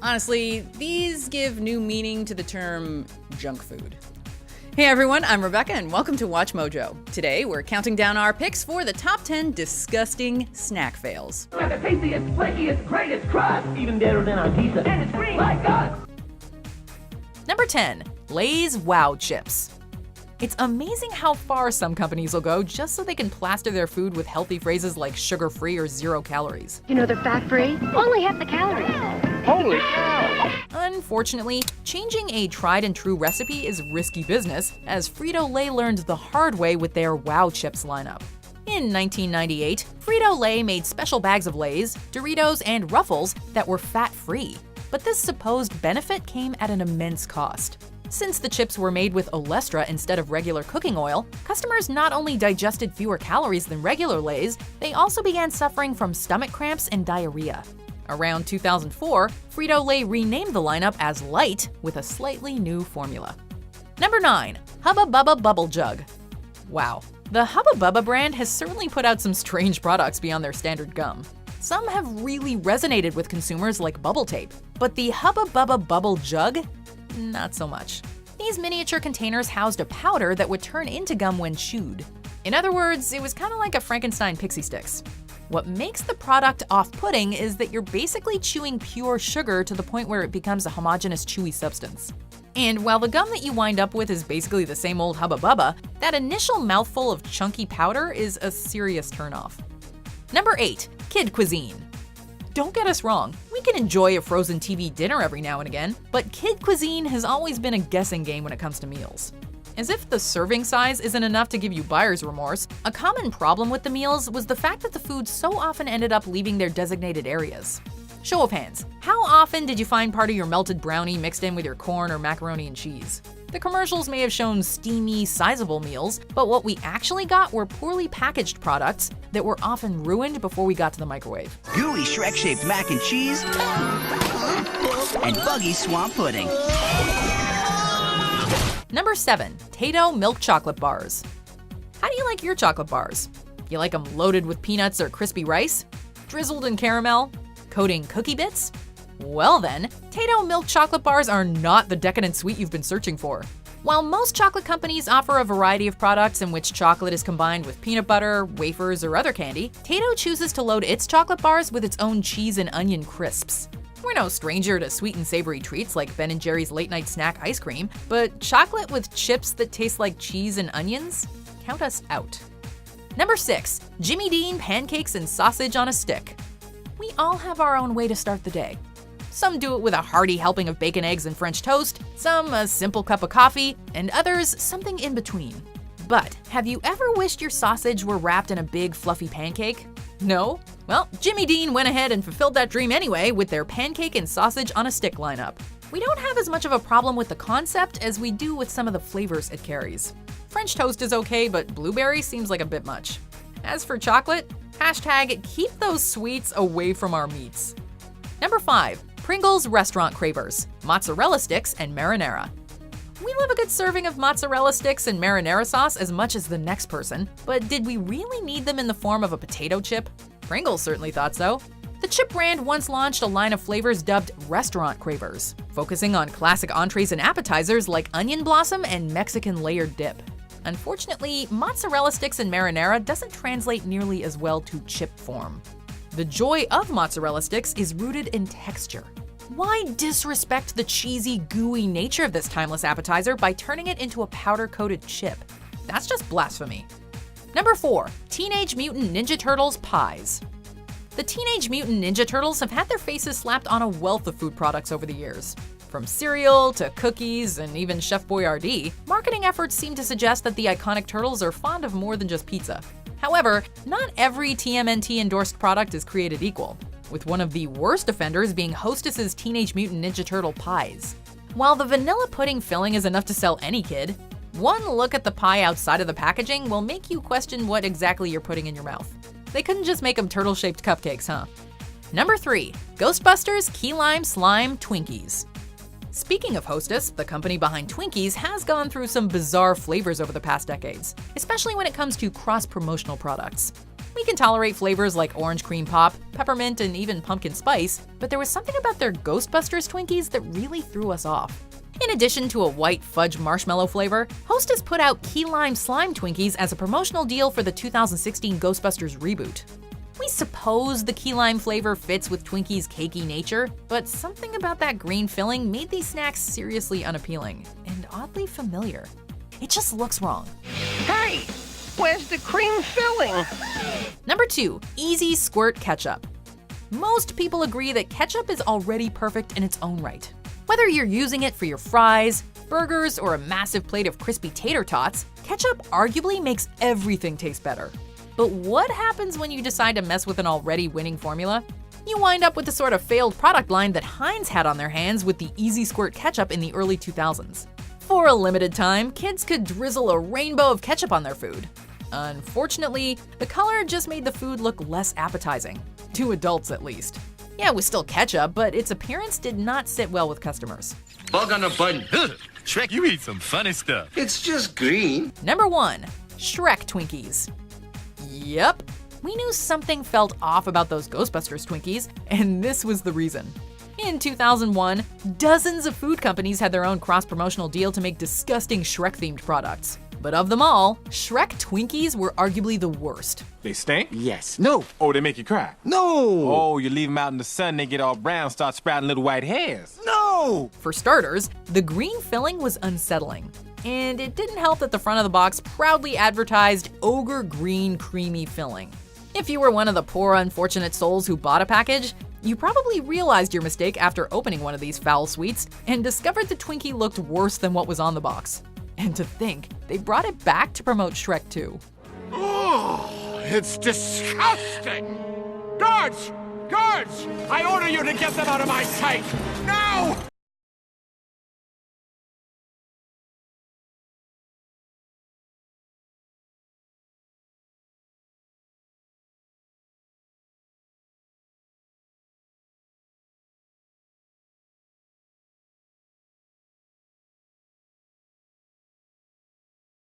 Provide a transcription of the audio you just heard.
Honestly, these give new meaning to the term junk food. Hey everyone, I'm Rebecca and welcome to WatchMojo. Today, we're counting down our picks for the top 10 disgusting snack fails. Got the tastiest, flakiest, greatest crust, even better than our pizza, and it's green like us. Number 10. Lay's Wow Chips. It's amazing how far some companies will go just so they can plaster their food with healthy phrases like sugar-free or 0 calories. You know they're fat-free, only half the calories. Holy cow! Unfortunately, changing a tried-and-true recipe is risky business, as Frito-Lay learned the hard way with their Wow Chips lineup. In 1998, Frito-Lay made special bags of Lay's, Doritos, and Ruffles that were fat-free. But this supposed benefit came at an immense cost. Since the chips were made with Olestra instead of regular cooking oil, customers not only digested fewer calories than regular Lay's, they also began suffering from stomach cramps and diarrhea. Around 2004, Frito-Lay renamed the lineup as Light with a slightly new formula. Number 9. Hubba Bubba Bubble Jug. Wow, the Hubba Bubba brand has certainly put out some strange products beyond their standard gum. Some have really resonated with consumers like bubble tape, but the Hubba Bubba Bubble Jug? Not so much. These miniature containers housed a powder that would turn into gum when chewed. In other words, it was kind of like a Frankenstein pixie sticks. What makes the product off-putting is that you're basically chewing pure sugar to the point where it becomes a homogeneous chewy substance. And while the gum that you wind up with is basically the same old Hubba Bubba, that initial mouthful of chunky powder is a serious turnoff. Number 8. Kid Cuisine. Don't get us wrong, we can enjoy a frozen TV dinner every now and again, but kid cuisine has always been a guessing game when it comes to meals. As if the serving size isn't enough to give you buyer's remorse, a common problem with the meals was the fact that the food so often ended up leaving their designated areas. Show of hands, how often did you find part of your melted brownie mixed in with your corn or macaroni and cheese? The commercials may have shown steamy, sizable meals, but what we actually got were poorly packaged products that were often ruined before we got to the microwave. Gooey Shrek-shaped mac and cheese, and buggy swamp pudding. Number 7. Tato Milk Chocolate Bars. How do you like your chocolate bars? You like them loaded with peanuts or crispy rice? Drizzled in caramel? Coating cookie bits? Well then, Tato Milk Chocolate Bars are not the decadent sweet you've been searching for. While most chocolate companies offer a variety of products in which chocolate is combined with peanut butter, wafers, or other candy, Tato chooses to load its chocolate bars with its own cheese and onion crisps. We're no stranger to sweet and savory treats like Ben & Jerry's late night snack ice cream, but chocolate with chips that taste like cheese and onions? Count us out. Number 6. Jimmy Dean Pancakes and Sausage on a Stick. We all have our own way to start the day. Some do it with a hearty helping of bacon, eggs, and French toast, some a simple cup of coffee, and others something in between. But have you ever wished your sausage were wrapped in a big fluffy pancake? No? Well, Jimmy Dean went ahead and fulfilled that dream anyway with their pancake and sausage on a stick lineup. We don't have as much of a problem with the concept as we do with some of the flavors it carries. French toast is okay, but blueberry seems like a bit much. As for chocolate, hashtag keep those sweets away from our meats. Number 5. Pringles Restaurant Cravers, Mozzarella Sticks and Marinara. We love a good serving of mozzarella sticks and marinara sauce as much as the next person, but did we really need them in the form of a potato chip? Pringles certainly thought so. The chip brand once launched a line of flavors dubbed Restaurant Cravers, focusing on classic entrees and appetizers like onion blossom and Mexican layered dip. Unfortunately, mozzarella sticks and marinara doesn't translate nearly as well to chip form. The joy of mozzarella sticks is rooted in texture. Why disrespect the cheesy, gooey nature of this timeless appetizer by turning it into a powder-coated chip? That's just blasphemy. Number 4. Teenage Mutant Ninja Turtles Pies. The Teenage Mutant Ninja Turtles have had their faces slapped on a wealth of food products over the years. From cereal to cookies and even Chef Boyardee, marketing efforts seem to suggest that the iconic turtles are fond of more than just pizza. However, not every TMNT-endorsed product is created equal, with one of the worst offenders being Hostess's Teenage Mutant Ninja Turtle Pies. While the vanilla pudding filling is enough to sell any kid, one look at the pie outside of the packaging will make you question what exactly you're putting in your mouth. They couldn't just make them turtle-shaped cupcakes, huh? Number 3. Ghostbusters Key Lime Slime Twinkies. Speaking of Hostess, the company behind Twinkies has gone through some bizarre flavors over the past decades, especially when it comes to cross-promotional products. We can tolerate flavors like orange cream pop, peppermint, and even pumpkin spice, but there was something about their Ghostbusters Twinkies that really threw us off. In addition to a white fudge marshmallow flavor, Hostess put out key lime slime Twinkies as a promotional deal for the 2016 Ghostbusters reboot. We suppose the key lime flavor fits with Twinkies' cakey nature, but something about that green filling made these snacks seriously unappealing and oddly familiar. It just looks wrong. Hey, where's the cream filling? Number 2, Easy Squirt Ketchup. Most people agree that ketchup is already perfect in its own right. Whether you're using it for your fries, burgers, or a massive plate of crispy tater tots, ketchup arguably makes everything taste better. But what happens when you decide to mess with an already winning formula? You wind up with the sort of failed product line that Heinz had on their hands with the Easy Squirt ketchup in the early 2000s. For a limited time, kids could drizzle a rainbow of ketchup on their food. Unfortunately, the color just made the food look less appetizing. To adults, at least. Yeah, it was still ketchup, but its appearance did not sit well with customers. Bug on the button. Shrek, you eat some funny stuff. It's just green. Number 1, Shrek Twinkies. Yep, we knew something felt off about those Ghostbusters Twinkies, and this was the reason. In 2001, dozens of food companies had their own cross-promotional deal to make disgusting Shrek-themed products. But of them all, Shrek Twinkies were arguably the worst. They stink? Yes. No. Oh, they make you cry? No. Oh, you leave them out in the sun, they get all brown, start sprouting little white hairs. No. For starters, the green filling was unsettling. And it didn't help that the front of the box proudly advertised ogre green creamy filling. If you were one of the poor unfortunate souls who bought a package, you probably realized your mistake after opening one of these foul sweets and discovered the Twinkie looked worse than what was on the box. And to think, they brought it back to promote Shrek 2. Oh, it's disgusting! Guards! Guards! I order you to get them out of my sight!